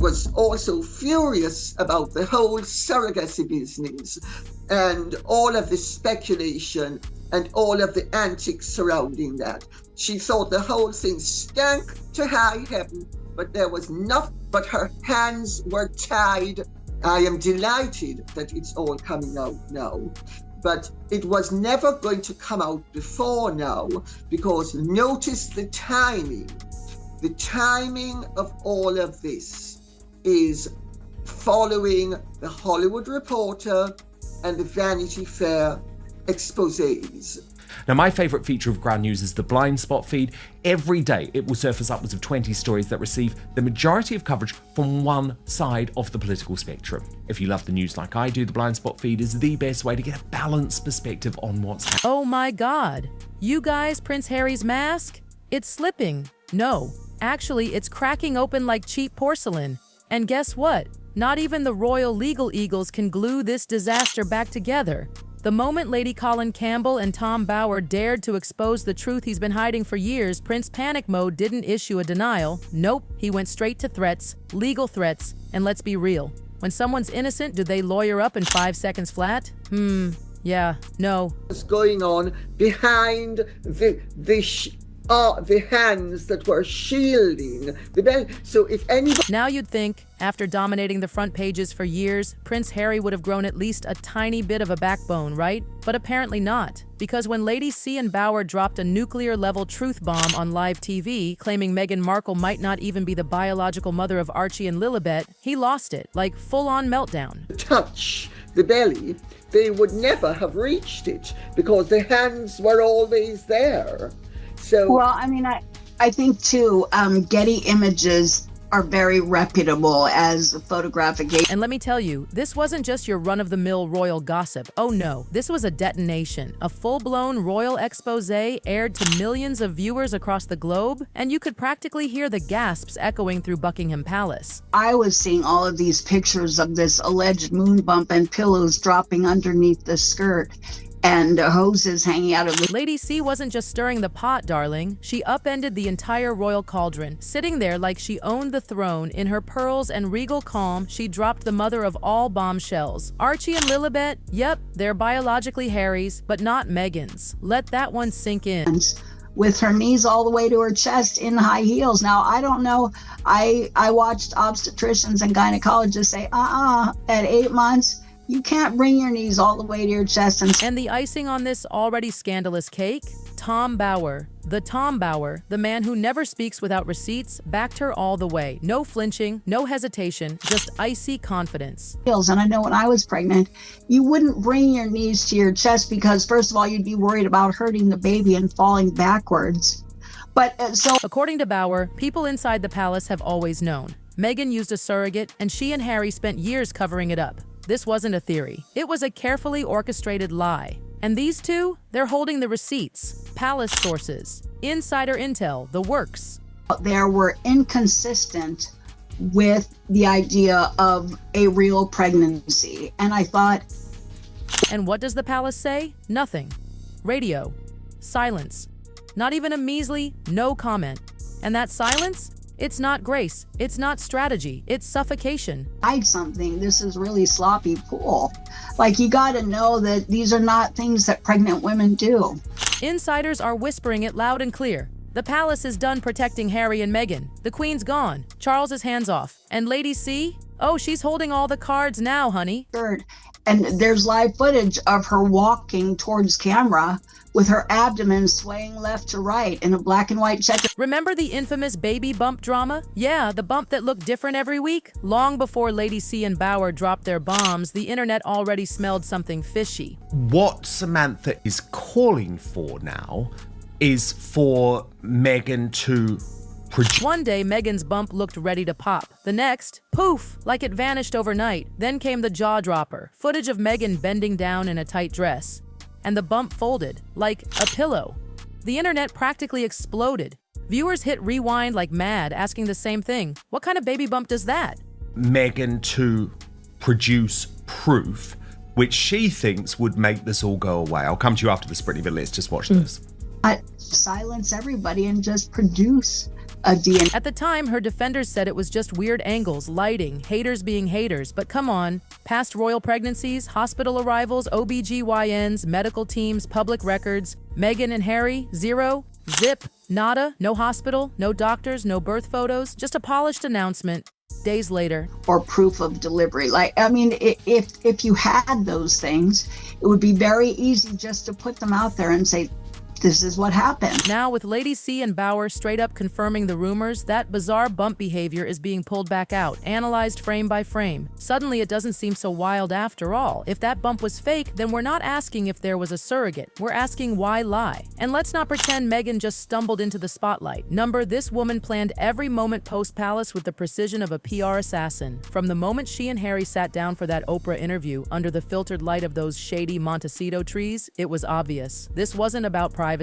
was also furious about the whole surrogacy business and all of the speculation and all of the antics surrounding that. She thought the whole thing stank to high heaven, but there was nothing, but her hands were tied. I am delighted that it's all coming out now, but it was never going to come out before now, because notice the timing. The timing of all of this is following the Hollywood Reporter and the Vanity Fair exposés. Now, my favourite feature of Ground News is the blind spot feed. Every day it will surface upwards of 20 stories that receive the majority of coverage from one side of the political spectrum. If you love the news like I do, the blind spot feed is the best way to get a balanced perspective on what's happening. Oh my God. You guys, Prince Harry's mask? It's slipping. No, actually, it's cracking open like cheap porcelain. And guess what? Not even the royal legal eagles can glue this disaster back together. The moment Lady Colin Campbell and Tom Bower dared to expose the truth he's been hiding for years, Prince Panic Mode didn't issue a denial. Nope, he went straight to threats, legal threats, and let's be real. When someone's innocent, do they lawyer up in 5 seconds flat? Yeah, no. What's going on behind the hands that were shielding the bell? So if anybody... Now you'd think, after dominating the front pages for years, Prince Harry would have grown at least a tiny bit of a backbone, right? But apparently not, because when Lady C and Bower dropped a nuclear-level truth bomb on live TV, claiming Meghan Markle might not even be the biological mother of Archie and Lilibet, he lost it, like full-on meltdown. Touch the belly, they would never have reached it, because the hands were always there. So, well, I mean, I think too, Getty Images are very reputable as a photographic agency. And let me tell you, this wasn't just your run-of-the-mill royal gossip. Oh no, this was a detonation. A full-blown royal expose aired to millions of viewers across the globe, and you could practically hear the gasps echoing through Buckingham Palace. I was seeing all of these pictures of this alleged moon bump and pillows dropping underneath the skirt, and hoses hanging out of the... Lady C wasn't just stirring the pot, darling. She upended the entire royal cauldron. Sitting there like she owned the throne, in her pearls and regal calm, she dropped the mother of all bombshells. Archie and Lilibet, yep, they're biologically Harry's, but not Meghan's. Let that one sink in. With her knees all the way to her chest in high heels. Now, I don't know. I watched obstetricians and gynecologists say, at 8 months, you can't bring your knees all the way to your chest. And the icing on this already scandalous cake? Tom Bower. The Tom Bower, the man who never speaks without receipts, backed her all the way. No flinching, no hesitation, just icy confidence. And I know when I was pregnant, you wouldn't bring your knees to your chest because, first of all, you'd be worried about hurting the baby and falling backwards. But so... According to Bower, people inside the palace have always known. Meghan used a surrogate, and she and Harry spent years covering it up. This wasn't a theory. It was a carefully orchestrated lie. And these two, they're holding the receipts, palace sources, insider intel, the works. They were inconsistent with the idea of a real pregnancy. And I thought... And what does the palace say? Nothing. Radio. Silence. Not even a measly no comment. And that silence? It's not grace. It's not strategy. It's suffocation. Hide something. This is really sloppy pool. Like, you got to know that these are not things that pregnant women do. Insiders are whispering it loud and clear. The palace is done protecting Harry and Meghan. The Queen's gone. Charles is hands off. And Lady C? Oh, she's holding all the cards now, honey. And there's live footage of her walking towards camera with her abdomen swaying left to right in a black and white checker. Remember the infamous baby bump drama? Yeah, the bump that looked different every week? Long before Lady C and Bower dropped their bombs, the internet already smelled something fishy. What Samantha is calling for now is for Meghan to produce. One day, Meghan's bump looked ready to pop. The next, poof, like it vanished overnight. Then came the jaw dropper, footage of Meghan bending down in a tight dress. And the bump folded, like a pillow. The internet practically exploded. Viewers hit rewind like mad, asking the same thing. What kind of baby bump does that? Meghan to produce proof, which she thinks would make this all go away. I'll come to you after this, Brittany, but let's just watch this. Silence everybody and just produce a DNA. At the time, her defenders said it was just weird angles, lighting, haters being haters. But come on, past royal pregnancies, hospital arrivals, OBGYNs, medical teams, public records. Meghan and Harry, zero, zip, nada, no hospital, no doctors, no birth photos, just a polished announcement. Days later. Or proof of delivery. If you had those things, it would be very easy just to put them out there and say, this is what happened. Now, with Lady C and Bauer straight up confirming the rumors, that bizarre bump behavior is being pulled back out, analyzed frame by frame. Suddenly, it doesn't seem so wild after all. If that bump was fake, then we're not asking if there was a surrogate. We're asking why lie. And let's not pretend Meghan just stumbled into the spotlight. This woman planned every moment post-palace with the precision of a PR assassin. From the moment she and Harry sat down for that Oprah interview under the filtered light of those shady Montecito trees, it was obvious. This wasn't about privacy.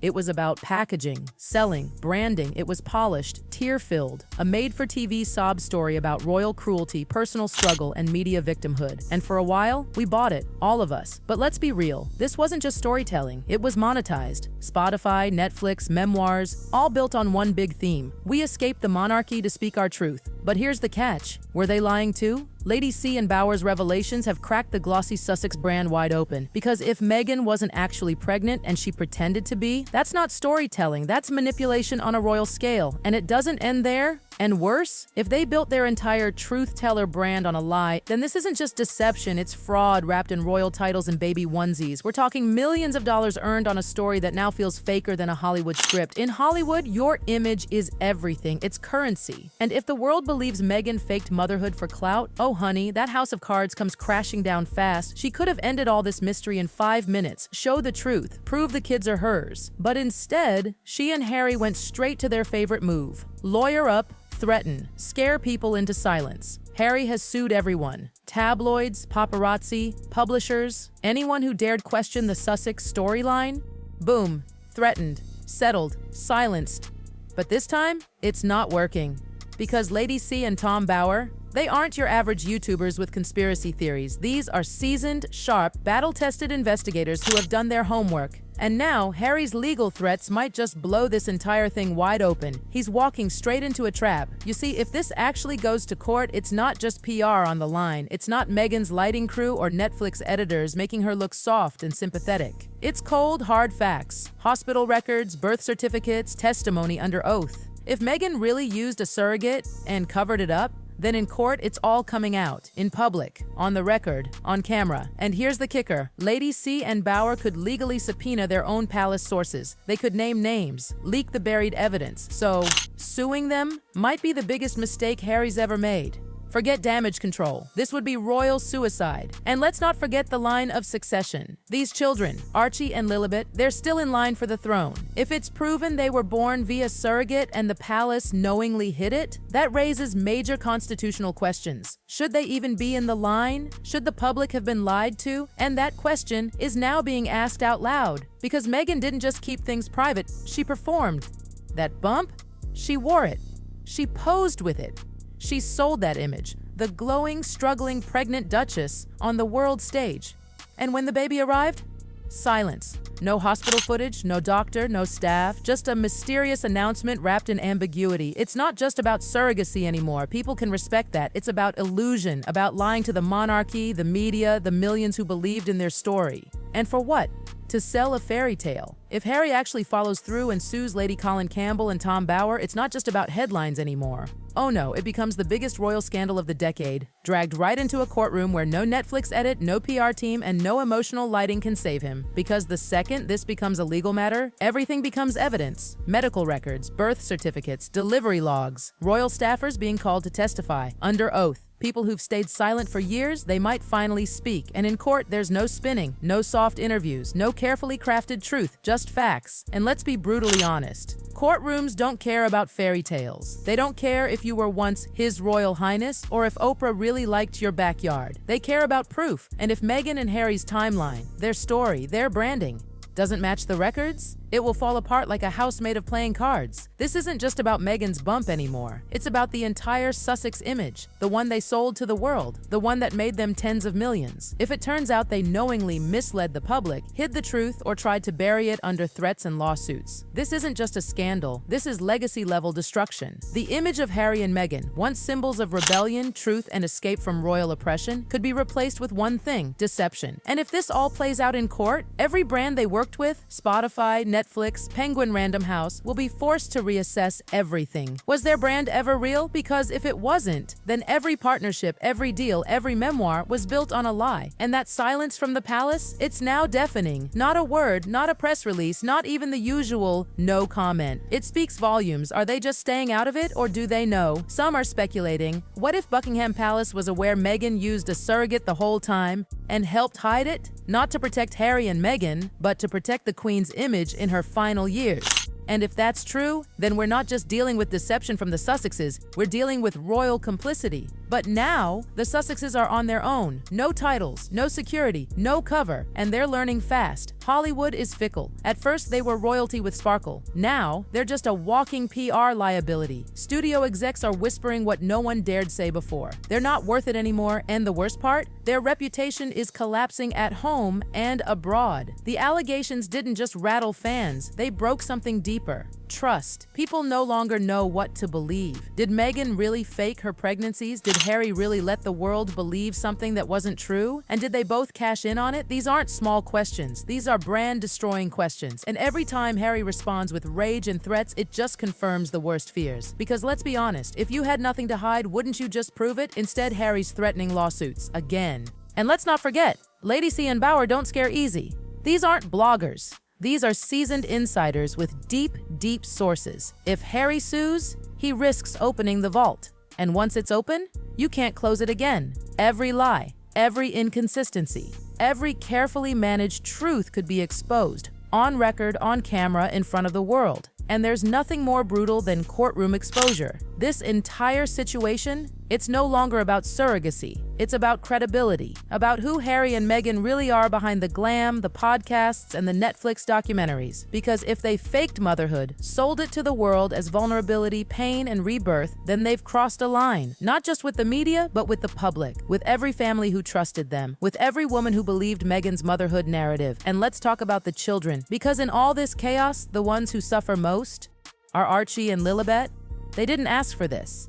It was about packaging, selling, branding. It was polished, tear-filled, a made-for-TV sob story about royal cruelty, personal struggle, and media victimhood. And for a while, we bought it, all of us. But let's be real, this wasn't just storytelling, it was monetized. Spotify, Netflix, memoirs, all built on one big theme. We escaped the monarchy to speak our truth. But here's the catch. Were they lying too? Lady C and Bauer's revelations have cracked the glossy Sussex brand wide open. Because if Meghan wasn't actually pregnant and she pretended to be, that's not storytelling, that's manipulation on a royal scale. And it doesn't end there. And worse, if they built their entire truth-teller brand on a lie, then this isn't just deception, it's fraud wrapped in royal titles and baby onesies. We're talking millions of dollars earned on a story that now feels faker than a Hollywood script. In Hollywood, your image is everything, it's currency. And if the world believes Meghan faked motherhood for clout, oh honey, that house of cards comes crashing down fast. She could have ended all this mystery in 5 minutes, show the truth, prove the kids are hers. But instead, she and Harry went straight to their favorite move. Lawyer up, threaten, scare people into silence. Harry has sued everyone. Tabloids, paparazzi, publishers, anyone who dared question the Sussex storyline. Boom, threatened, settled, silenced. But this time, it's not working. Because Lady C and Tom Bauer, they aren't your average YouTubers with conspiracy theories. These are seasoned, sharp, battle-tested investigators who have done their homework. And now, Harry's legal threats might just blow this entire thing wide open. He's walking straight into a trap. You see, if this actually goes to court, it's not just PR on the line. It's not Meghan's lighting crew or Netflix editors making her look soft and sympathetic. It's cold, hard facts. Hospital records, birth certificates, testimony under oath. If Meghan really used a surrogate and covered it up, then in court, it's all coming out, in public, on the record, on camera. And here's the kicker. Lady C and Bauer could legally subpoena their own palace sources. They could name names, leak the buried evidence. So, suing them might be the biggest mistake Harry's ever made. Forget damage control. This would be royal suicide. And let's not forget the line of succession. These children, Archie and Lilibet, they're still in line for the throne. If it's proven they were born via surrogate and the palace knowingly hid it, that raises major constitutional questions. Should they even be in the line? Should the public have been lied to? And that question is now being asked out loud. Because Meghan didn't just keep things private, she performed. That bump? She wore it. She posed with it. She sold that image, the glowing, struggling, pregnant Duchess, on the world stage. And when the baby arrived? Silence. No hospital footage, no doctor, no staff, just a mysterious announcement wrapped in ambiguity. It's not just about surrogacy anymore. People can respect that. It's about illusion, about lying to the monarchy, the media, the millions who believed in their story. And for what? To sell a fairy tale. If Harry actually follows through and sues Lady Colin Campbell and Tom Bauer, it's not just about headlines anymore. Oh no, it becomes the biggest royal scandal of the decade, dragged right into a courtroom where no Netflix edit, no PR team, and no emotional lighting can save him. Because the second this becomes a legal matter, everything becomes evidence. Medical records, birth certificates, delivery logs, royal staffers being called to testify, under oath. People who've stayed silent for years, they might finally speak. And in court, there's no spinning, no soft interviews, no carefully crafted truth, just facts. And let's be brutally honest. Courtrooms don't care about fairy tales. They don't care if you were once His Royal Highness or if Oprah really liked your backyard. They care about proof. And if Meghan and Harry's timeline, their story, their branding, doesn't match the records, It will fall apart like a house made of playing cards. This isn't just about Meghan's bump anymore. It's about the entire Sussex image, the one they sold to the world, the one that made them tens of millions. If it turns out they knowingly misled the public, hid the truth, or tried to bury it under threats and lawsuits, this isn't just a scandal. This is legacy-level destruction. The image of Harry and Meghan, once symbols of rebellion, truth, and escape from royal oppression, could be replaced with one thing: deception. And if this all plays out in court, every brand they worked with, Spotify, Netflix, Penguin Random House, will be forced to reassess everything. Was their brand ever real? Because if it wasn't, then every partnership, every deal, every memoir was built on a lie. And that silence from the palace, it's now deafening. Not a word, not a press release, not even the usual no comment. It speaks volumes. Are they just staying out of it, or do they know? Some are speculating. What if Buckingham Palace was aware Meghan used a surrogate the whole time and helped hide it? Not to protect Harry and Meghan, but to protect the Queen's image in her final years. And if that's true, then we're not just dealing with deception from the Sussexes, we're dealing with royal complicity. But now, the Sussexes are on their own. No titles, no security, no cover, and they're learning fast. Hollywood is fickle. At first, they were royalty with sparkle. Now, they're just a walking PR liability. Studio execs are whispering what no one dared say before. They're not worth it anymore, and the worst part? Their reputation is collapsing at home and abroad. The allegations didn't just rattle fans, they broke something deeper. Trust. People no longer know what to believe. Did Meghan really fake her pregnancies? Did Harry really let the world believe something that wasn't true? And did they both cash in on it? These aren't small questions. These are brand-destroying questions. And every time Harry responds with rage and threats, it just confirms the worst fears. Because let's be honest, if you had nothing to hide, wouldn't you just prove it? Instead, Harry's threatening lawsuits again. And let's not forget, Lady C and Bauer don't scare easy. These aren't bloggers. These are seasoned insiders with deep, deep sources. If Harry sues, he risks opening the vault. And once it's open, you can't close it again. Every lie, every inconsistency, every carefully managed truth could be exposed, on record, on camera, in front of the world. And there's nothing more brutal than courtroom exposure. This entire situation, it's no longer about surrogacy. It's about credibility, about who Harry and Meghan really are behind the glam, the podcasts, and the Netflix documentaries. Because if they faked motherhood, sold it to the world as vulnerability, pain, and rebirth, then they've crossed a line. Not just with the media, but with the public, with every family who trusted them, with every woman who believed Meghan's motherhood narrative. And let's talk about the children. Because in all this chaos, the ones who suffer most are Archie and Lilibet. They didn't ask for this.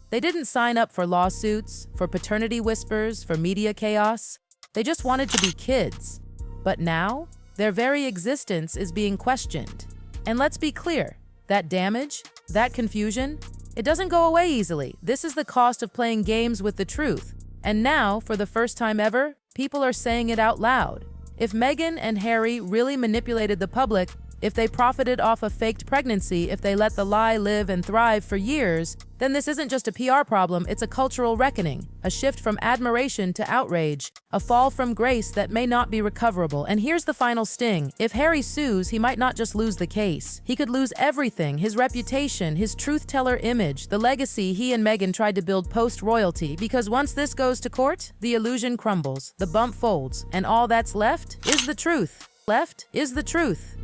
They didn't sign up for lawsuits, for paternity whispers, for media chaos. They just wanted to be kids. But now, their very existence is being questioned. And let's be clear, that damage, that confusion, it doesn't go away easily. This is the cost of playing games with the truth. And now, for the first time ever, people are saying it out loud. If Meghan and Harry really manipulated the public, if they profited off a faked pregnancy, if they let the lie live and thrive for years, then this isn't just a PR problem, it's a cultural reckoning, a shift from admiration to outrage, a fall from grace that may not be recoverable. And here's the final sting. If Harry sues, he might not just lose the case. He could lose everything: his reputation, his truth-teller image, the legacy he and Meghan tried to build post-royalty, because once this goes to court, the illusion crumbles, the bump folds, and all that's left is the truth. Left is the truth.